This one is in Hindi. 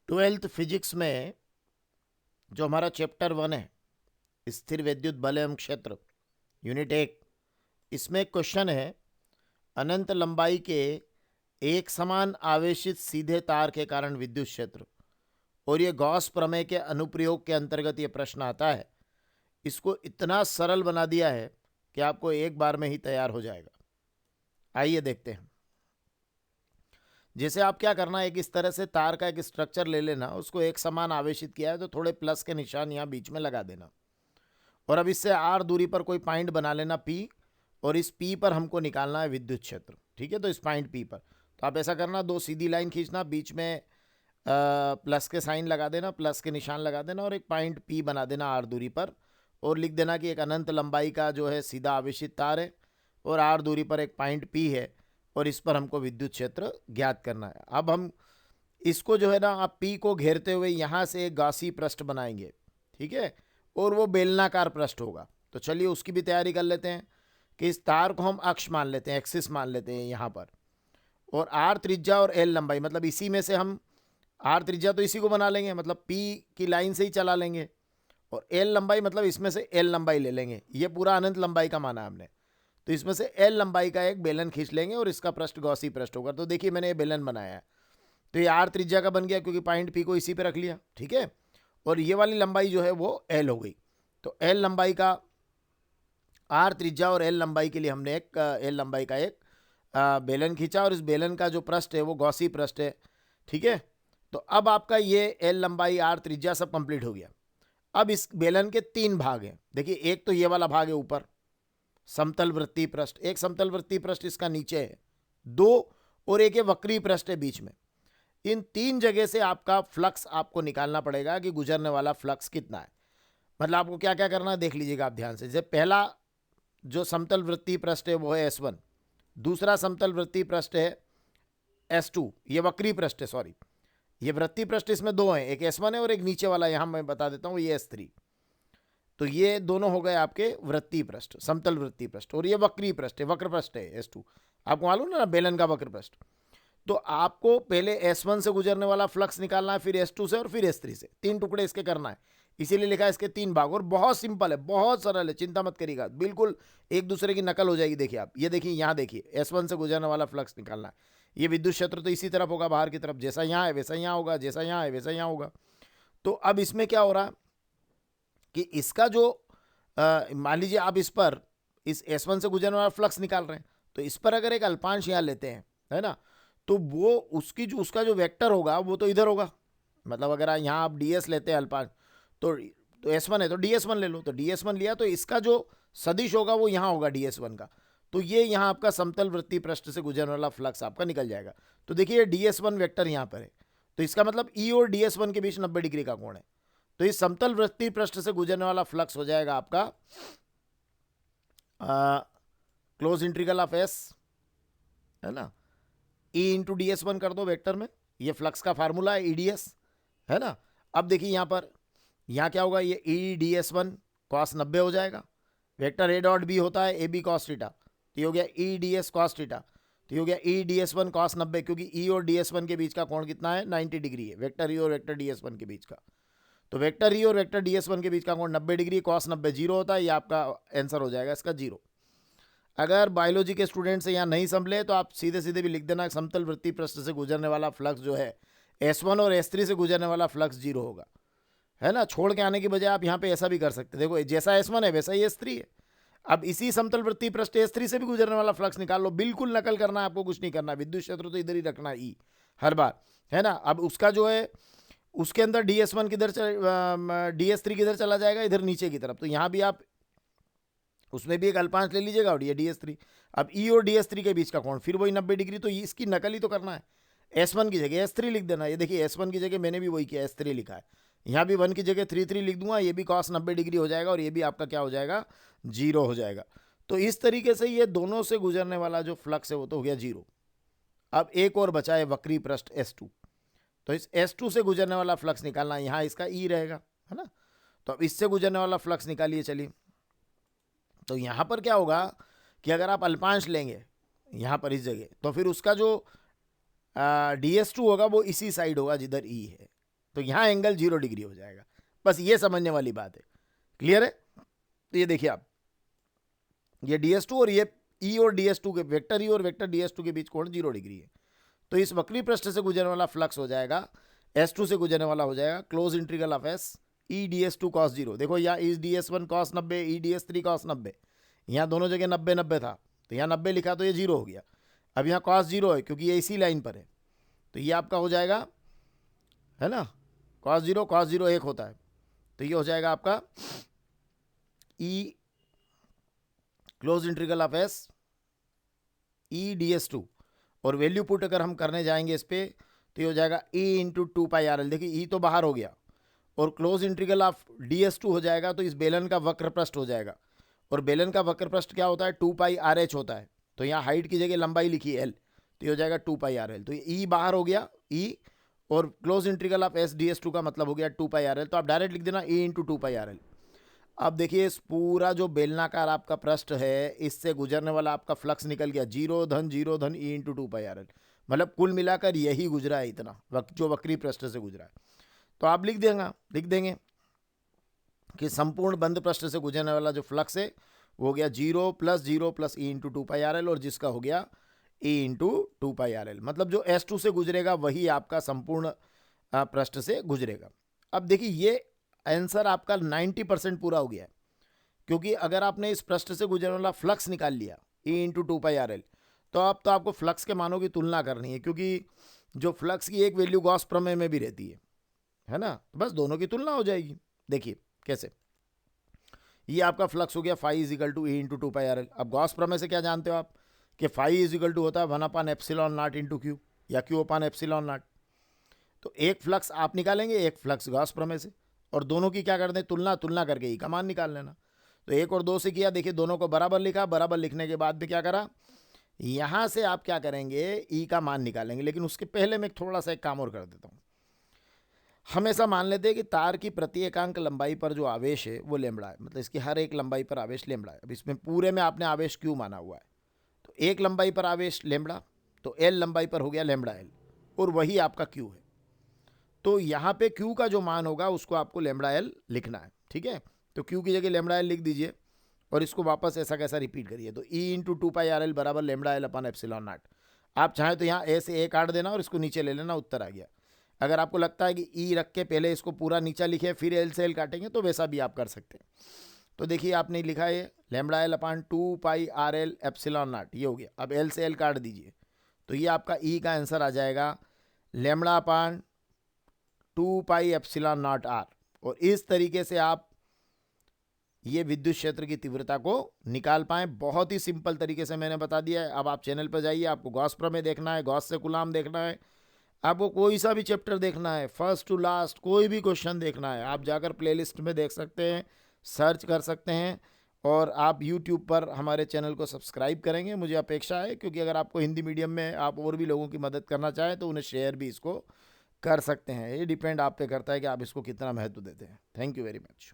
ट्वेल्थ फिजिक्स में जो हमारा चैप्टर 1 है, स्थिर विद्युत बल एवं क्षेत्र, यूनिट 1, इसमें एक क्वेश्चन है, अनंत लंबाई के एक समान आवेशित सीधे तार के कारण विद्युत क्षेत्र, और ये गॉस प्रमेय के अनुप्रयोग के अंतर्गत ये प्रश्न आता है। इसको इतना सरल बना दिया है कि आपको एक बार में ही तैयार हो जाएगा। आइए देखते हैं। जैसे आप क्या करना है, एक इस तरह से तार का एक स्ट्रक्चर ले लेना, उसको एक समान आवेशित किया है तो थोड़े प्लस के निशान यहाँ बीच में लगा देना, और अब इससे आर दूरी पर कोई पॉइंट बना लेना पी, और इस पी पर हमको निकालना है विद्युत क्षेत्र। ठीक है, तो इस पॉइंट पी पर तो आप ऐसा करना, दो सीधी लाइन खींचना, बीच में प्लस के साइन लगा देना, प्लस के निशान लगा देना, और एक पॉइंट पी बना देना आर दूरी पर, और लिख देना कि एक अनंत लंबाई का जो है सीधा आवेशित तार है, और आर दूरी पर एक पॉइंट पी है, और इस पर हमको विद्युत क्षेत्र ज्ञात करना है। अब हम इसको जो है ना, आप पी को घेरते हुए यहाँ से एक गासी पृष्ठ बनाएंगे। ठीक है, और वो बेलनाकार पृष्ठ होगा। तो चलिए उसकी भी तैयारी कर लेते हैं कि इस तार को हम अक्ष मान लेते हैं, एक्सिस मान लेते हैं यहाँ पर, और आर त्रिज्या और एल लंबाई, मतलब इसी में से हम आर त्रिज्या तो इसी को बना लेंगे, मतलब पी की लाइन से ही चला लेंगे, और एल लंबाई मतलब इसमें से एल लंबाई ले लेंगे। ये पूरा अनंत लंबाई का माना हमने, तो इसमें से एल लंबाई का एक बेलन खींच लेंगे, और इसका पृष्ठ गॉसी पृष्ठ होगा। तो देखिए मैंने ये बेलन बनाया है, तो ये आर त्रिज्या का बन गया क्योंकि पॉइंट पी को इसी पे रख लिया। ठीक है, और ये वाली लंबाई जो है वो एल हो गई। तो एल लंबाई का, आर त्रिज्या और एल लंबाई के लिए हमने एक एल लंबाई का एक बेलन खींचा, और इस बेलन का जो पृष्ठ है वो गॉसी पृष्ठ है। ठीक है, तो अब आपका ये एल लंबाई, आर त्रिज्या सब कंप्लीट हो गया। अब इस बेलन के 3 भाग हैं। देखिए, एक तो ये वाला भाग है ऊपर, समतल वृत्तीय पृष्ठ, एक समतल वृत्तीय पृष्ठ इसका नीचे है, 2, और एक ये वक्रीय पृष्ठ है बीच में। इन 3 जगह से आपका फ्लक्स आपको निकालना पड़ेगा कि गुजरने वाला फ्लक्स कितना है। मतलब आपको क्या क्या करना है देख लीजिएगा आप ध्यान से। जैसे पहला जो समतल वृत्तीय पृष्ठ है वो है S1, दूसरा समतल वृत्तीय पृष्ठ है S2, ये वक्रीय पृष्ठ है, सॉरी, ये वृत्तीय पृष्ठ इसमें 2 हैं, एक S1 है और एक नीचे वाला यहाँ मैं बता देता हूँ ये S3। तो ये दोनों हो गए आपके वृत्तीय पृष्ठ, समतल वृत्तीय पृष्ठ, और ये वक्रीय पृष्ठ है, वक्र पृष्ठ है S2। आपको मालूम ना बेलन का वक्र पृष्ठ। तो आपको पहले S1 से गुजरने वाला फ्लक्स निकालना है, फिर S2 से, और फिर S3 से। 3 टुकड़े इसके करना है, इसीलिए लिखा है इसके 3 भाग, और बहुत सिंपल है, बहुत सरल है, चिंता मत करिएगा, बिल्कुल एक दूसरे की नकल हो जाएगी। देखिए आप, ये देखिए यहाँ देखिए, S1 से गुजरने वाला फ्लक्स निकालना है। ये विद्युत क्षेत्र तो इसी तरफ होगा, बाहर की तरफ, जैसा यहाँ है वैसा यहाँ होगा, जैसा यहाँ है वैसा यहाँ होगा। तो अब इसमें क्या हो रहा है कि इसका जो मान लीजिए आप इस पर, इस S1 से गुजरने वाला फ्लक्स निकाल रहे हैं, तो इस पर अगर एक अल्पांश यहाँ लेते हैं, है ना, तो वो उसका जो वेक्टर होगा वो तो इधर होगा। मतलब अगर यहाँ आप ds लेते हैं अल्पांश, तो S1 है तो ds1 ले लो, तो ds1 लिया तो इसका जो सदिश होगा वो यहाँ होगा ds1 का। तो ये यहाँ आपका समतल वृत्तीय पृष्ठ से गुजरने वाला फ्लक्स आपका निकल जाएगा। तो देखिए ds1 वेक्टर यहाँ पर है, तो इसका मतलब E और ds1 के बीच 90 डिग्री का कोण है। तो इस समतल वृत्तीय पृष्ठ से गुजरने वाला फ्लक्स हो जाएगा आपका क्लोज इंटीग्रल ऑफ S, है ना, E इंटू ds1 कर दो वेक्टर में, ये फ्लक्स का फार्मूला है EDS, है ना। अब देखिए यहाँ पर, यहाँ क्या होगा, ये E ds1 cos 90 हो जाएगा, वेक्टर A डॉट B होता है AB cos थीटा, तो ये हो गया E ds cos थीटा, तो ये हो गया E ds1 cos 90, क्योंकि E और ds1 के बीच का कोण कितना है, 90 डिग्री है, वेक्टर E और वेक्टर ds1 के बीच का। तो वेक्टर E और वेक्टर ds1 के बीच का कोण 90 डिग्री, cos 90 जीरो होता है, ये आपका आंसर हो जाएगा इसका 0। अगर बायोलॉजी के स्टूडेंट से यहाँ नहीं संभले तो आप सीधे सीधे भी लिख देना, समतल वृत्तीय पृष्ठ से गुजरने वाला फ्लक्स जो है S1 और S3 से गुजरने वाला फ्लक्स 0 होगा, है ना। छोड़ के आने की बजाय आप यहाँ पे ऐसा भी कर सकते, देखो जैसा S1 है वैसा ही S3 है। अब इसी समतल वृत्तीय पृष्ठ S3 से भी गुजरने वाला फ्लक्स निकाल लो, बिल्कुल नकल करना है, आपको कुछ नहीं करना, विद्युत क्षेत्र तो इधर ही रखना है E हर बार, है ना। अब उसका जो है, उसके अंदर ds1 किधर ds3 किधर चला जाएगा, इधर नीचे की तरफ, तो यहाँ भी आप उसमें भी एक अल्पांश ले लीजिएगा, और ये ds3। अब E और ds3 के बीच का कोण फिर वही 90 डिग्री, तो इसकी नकल ही तो करना है, S1 की जगह S3 लिख देना। ये देखिए S1 की जगह मैंने भी वही किया, S3 लिखा है, यहाँ भी 1 की जगह 3 लिख दूंगा, ये भी cos 90 डिग्री हो जाएगा, और ये भी आपका क्या हो जाएगा, 0 हो जाएगा। तो इस तरीके से ये दोनों से गुजरने वाला जो फ्लक्स है वो तो हो गया 0। अब एक और बचा है वक्रीय पृष्ठ S2, तो इस S2 से गुजरने वाला फ्लक्स निकालना, यहाँ इसका E रहेगा, है ना। तो अब इससे गुजरने वाला फ्लक्स निकालिए, चलिए। तो यहाँ पर क्या होगा कि अगर आप अल्पांश लेंगे यहाँ पर इस जगह, तो फिर उसका जो ds2 होगा वो इसी साइड होगा जिधर E है, तो यहाँ एंगल 0 डिग्री हो जाएगा। बस ये समझने वाली बात है। क्लियर है? तो ये देखिए आप, ये DS2 और ये E और DS2 के वेक्टर E और वेक्टर DS2 के बीच कोण 0 डिग्री है। तो इस वक्री पृष्ठ से गुजरने वाला फ्लक्स हो जाएगा, S2 से गुजरने वाला हो जाएगा close integral of S E DS2 cos 0। देखो यहाँ E DS1 cos 90, E DS3 cos 90, यहाँ दोनों जगह 90 90 था, तो यहाँ 90 लिखा तो ये 0 हो गया। अब यहाँ cos 0 है क्योंकि ये इसी लाइन पर है, तो ये आपका हो जाएगा, है ना, cos 0 1 होता है, तो ये हो जाएगा आपका E close integral of S E DS2, और वैल्यू पुट अगर हम करने जाएंगे इस पे तो ये हो जाएगा E इंटू 2πRL। देखिए E तो बाहर हो गया, और क्लोज इंटीग्रल ऑफ DS2 हो जाएगा, तो इस बेलन का वक्र पृष्ठ हो जाएगा, और बेलन का वक्र पृष्ठ क्या होता है, 2πRH होता है। तो यहाँ हाइट की जगह लंबाई लिखी L, तो ये हो जाएगा 2πRL। तो ये E बाहर हो गया E, और close integral of S DS2 का मतलब हो गया 2πRL। तो आप डायरेक्ट लिख देना E इंटू 2πRL। अब देखिए इस पूरा जो बेलनाकार आपका पृष्ठ है, इससे गुजरने वाला आपका फ्लक्स निकल गया 0 धन E इंटू 2πRL, मतलब कुल मिलाकर यही गुजरा है इतना, जो वक्री पृष्ठ से गुजरा है। तो आप लिख देंगे कि संपूर्ण बंद पृष्ठ से गुजरने वाला जो फ्लक्स है वो हो गया 0 प्लस E इंटू 2πRL, और जिसका हो गया E इंटू 2πRL। मतलब जो S2 से गुजरेगा वही आपका संपूर्ण पृष्ठ से गुजरेगा। अब देखिए ये आंसर आपका 90% पूरा हो गया है, क्योंकि अगर आपने इस पृष्ठ से गुजरने वाला फ्लक्स निकाल लिया E इंटू 2πRL, तो अब तो आपको फ्लक्स के मानों की तुलना करनी है, क्योंकि जो फ्लक्स की एक वैल्यू गॉस प्रमेय में भी रहती है ना, तो बस दोनों की तुलना हो जाएगी। देखिए कैसे, ये आपका फ्लक्स हो गया phi is equal to E into 2πRL। अब गॉस प्रमेय से क्या जानते हो आप कि फाई इज इक्वल टू होता है 1/ε0 इंटू Q, या Q/ε0। तो एक फ्लक्स आप निकालेंगे, एक फ्लक्स गॉस प्रमेय से, और दोनों की क्या करते हैं, तुलना करके E का मान निकाल लेना। तो 1 और 2 से किया, देखिए दोनों को बराबर लिखा, बराबर लिखने के बाद भी क्या करा, यहाँ से आप क्या करेंगे, E का मान निकालेंगे। लेकिन उसके पहले मैं थोड़ा सा एक काम और कर देता हूँ। हमेशा मान लेते हैं कि तार की प्रति एकांक लंबाई पर जो आवेश है वो लेमड़ा है, मतलब इसकी हर एक लंबाई पर आवेश लेमड़ा है। अब इसमें पूरे में आपने आवेश क्यू माना हुआ है, तो एक लंबाई पर आवेश लेमड़ा, तो L लंबाई पर हो गया लेमड़ा L, और वही आपका Q है। तो यहाँ पे Q का जो मान होगा उसको आपको लेमड़ा L लिखना है, ठीक है। तो Q की जगह लेमड़ा L लिख दीजिए, और इसको वापस ऐसा कैसा रिपीट करिए। तो E इंटू 2πRL बराबर लेमड़ा L अपन ε0। आप चाहें तो यहाँ A से A काट देना और इसको नीचे ले लेना, उत्तर आ गया। अगर आपको लगता है कि E रख के पहले इसको पूरा नीचा लिखे फिर L से L काटेंगे, तो वैसा भी आप कर सकते हैं। तो देखिए आपने लिखा है लेमड़ा L अपान 2πRL ε0, ये हो गया। अब L से L काट दीजिए, तो ये आपका E का आंसर आ जाएगा लेमड़ा अपान 2πε0R। और इस तरीके से आप ये विद्युत क्षेत्र की तीव्रता को निकाल पाएं। बहुत ही सिंपल तरीके से मैंने बता दिया है। अब आप चैनल पर जाइए, आपको गॉस प्रमेय देखना है, गॉस से कूलाम देखना है, आपको कोई सा भी चैप्टर देखना है, फर्स्ट टू लास्ट कोई भी क्वेश्चन देखना है, आप जाकर प्लेलिस्ट में देख सकते हैं, सर्च कर सकते हैं। और आप YouTube पर हमारे चैनल को सब्सक्राइब करेंगे, मुझे अपेक्षा है, क्योंकि अगर आपको हिंदी मीडियम में आप और भी लोगों की मदद करना चाहें तो उन्हें शेयर भी इसको कर सकते हैं। ये डिपेंड आप पे करता है कि आप इसको कितना महत्व देते हैं। Thank you very much.